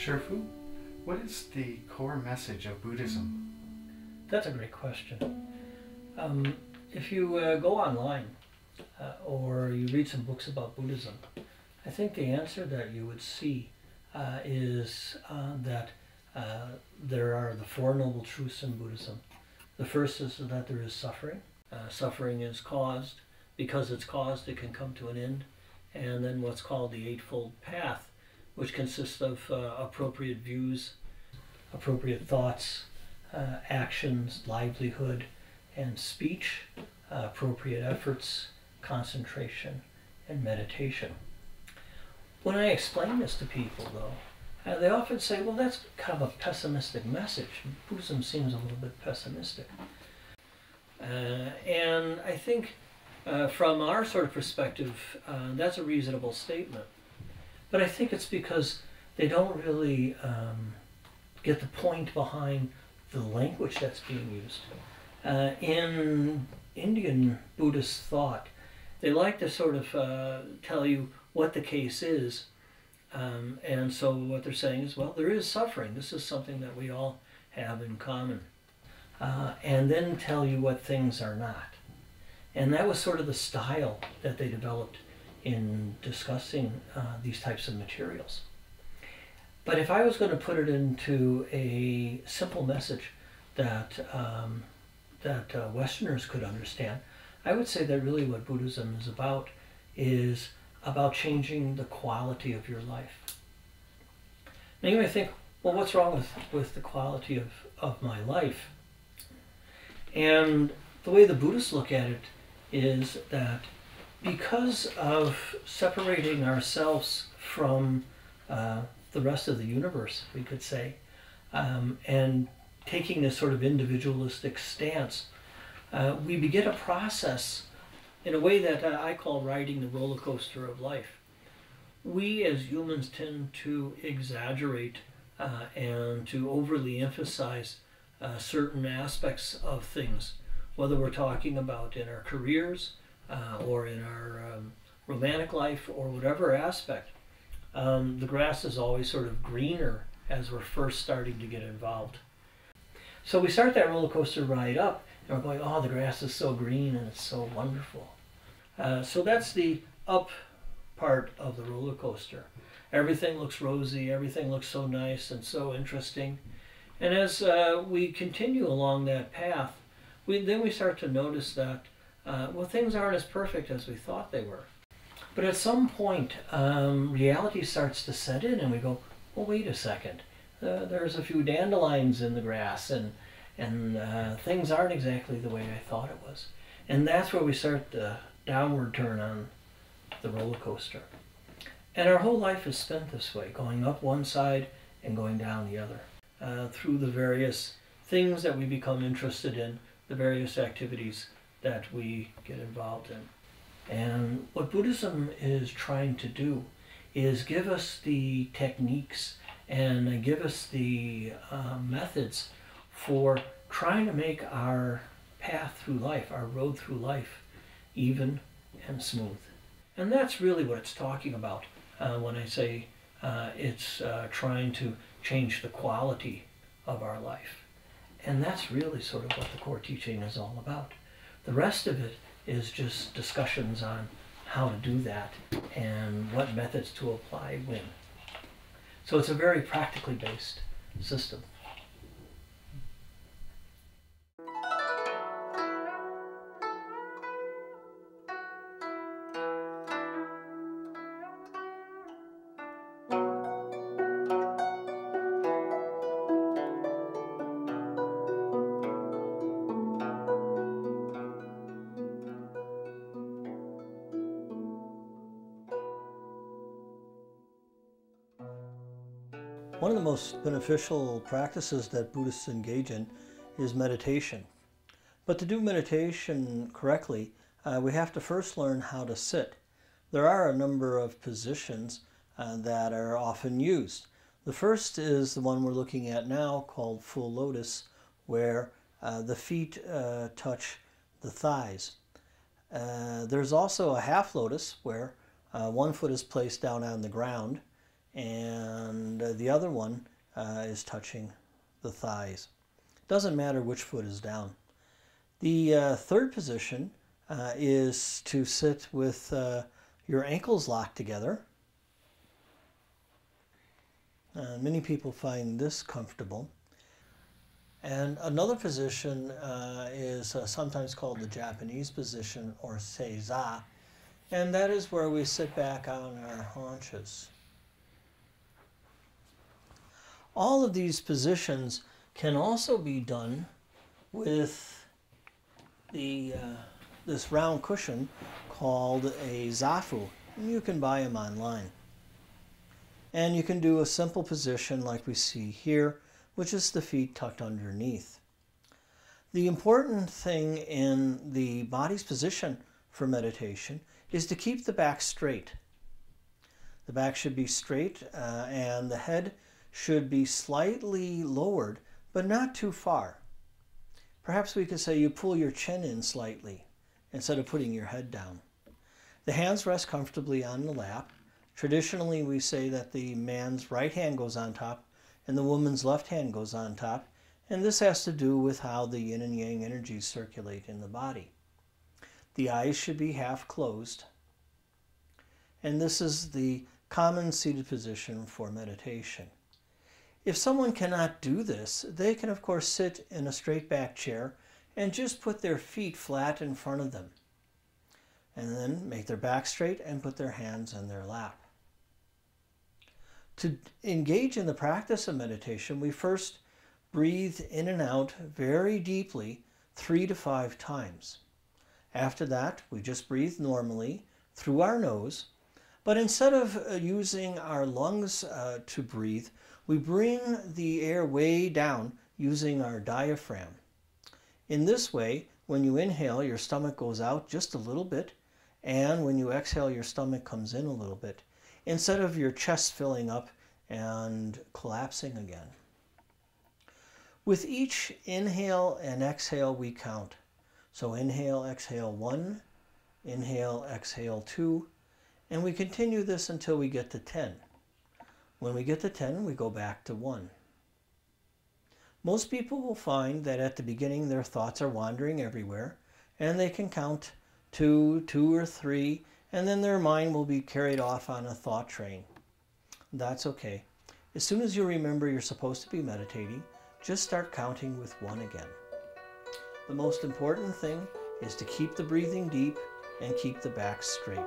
Shirfu, what is the core message of Buddhism? That's a great question. If you go online or you read some books about Buddhism, I think the answer that you would see is that there are the Four Noble Truths in Buddhism. The first is that there is suffering. Suffering is caused. Because it's caused, it can come to an end. And then what's called the Eightfold Path, which consists of appropriate views, appropriate thoughts, actions, livelihood, and speech, appropriate efforts, concentration, and meditation. When I explain this to people, though, they often say, well, that's kind of a pessimistic message. Buddhism seems a little bit pessimistic. And I think from our sort of perspective, that's a reasonable statement. But I think it's because they don't really get the point behind the language that's being used. In Indian Buddhist thought, they like to sort of tell you what the case is. And so what they're saying is, well, there is suffering. This is something that we all have in common. And then tell you what things are not. And that was sort of the style that they developed in discussing these types of materials. But if I was going to put it into a simple message that Westerners could understand, I would say that really what Buddhism is about changing the quality of your life. Now you may think, well, what's wrong with the quality of my life? And the way the Buddhists look at it is that because of separating ourselves from the rest of the universe, we could say, and taking this sort of individualistic stance, we begin a process in a way that I call riding the roller coaster of life. We as humans tend to exaggerate and to overly emphasize certain aspects of things, whether we're talking about in our careers or in our romantic life or whatever aspect. The grass is always sort of greener as we're first starting to get involved. So we start that roller coaster ride up and we're going, oh, the grass is so green and it's so wonderful. So that's the up part of the roller coaster. Everything looks rosy, everything looks so nice and so interesting. And as we continue along that path, then we start to notice that, well, things aren't as perfect as we thought they were. But at some point, reality starts to set in and we go, well, wait a second. There's a few dandelions in the grass and things aren't exactly the way I thought it was. And that's where we start the downward turn on the roller coaster. And our whole life is spent this way, going up one side and going down the other, through the various things that we become interested in, the various activities that we get involved in. And what Buddhism is trying to do is give us the techniques and give us the methods for trying to make our path through life, our road through life, even and smooth. And that's really what it's talking about when I say it's trying to change the quality of our life. And that's really sort of what the core teaching is all about. The rest of it is just discussions on how to do that and what methods to apply when. So it's a very practically based system. One of the most beneficial practices that Buddhists engage in is meditation. But to do meditation correctly, we have to first learn how to sit. There are a number of positions that are often used. The first is the one we're looking at now, called full lotus, where the feet touch the thighs. There's also a half lotus where one foot is placed down on the ground and the other one is touching the thighs. Doesn't matter which foot is down. The third position is to sit with your ankles locked together. Many people find this comfortable. And another position is sometimes called the Japanese position, or seiza, and that is where we sit back on our haunches. All of these positions can also be done with this round cushion called a zafu. You can buy them online. And you can do a simple position like we see here, which is the feet tucked underneath. The important thing in the body's position for meditation is to keep the back straight. The back should be straight and the head should be slightly lowered, but not too far. Perhaps we could say you pull your chin in slightly instead of putting your head down. The hands rest comfortably on the lap. Traditionally, we say that the man's right hand goes on top and the woman's left hand goes on top, and this has to do with how the yin and yang energies circulate in the body. The eyes should be half closed, and this is the common seated position for meditation. If someone cannot do this, they can of course sit in a straight back chair and just put their feet flat in front of them, and then make their back straight and put their hands in their lap. To engage in the practice of meditation, we first breathe in and out very deeply 3 to 5 times. After that, we just breathe normally through our nose, but instead of using our lungs to breathe, we bring the air way down using our diaphragm. In this way, when you inhale, your stomach goes out just a little bit, and when you exhale, your stomach comes in a little bit, instead of your chest filling up and collapsing again. With each inhale and exhale, we count. So inhale, exhale 1, inhale, exhale 2, and we continue this until we get to 10. When we get to 10, we go back to 1. Most people will find that at the beginning their thoughts are wandering everywhere, and they can count 2, 2 or 3, and then their mind will be carried off on a thought train. That's okay. As soon as you remember you're supposed to be meditating, just start counting with 1 again. The most important thing is to keep the breathing deep and keep the back straight.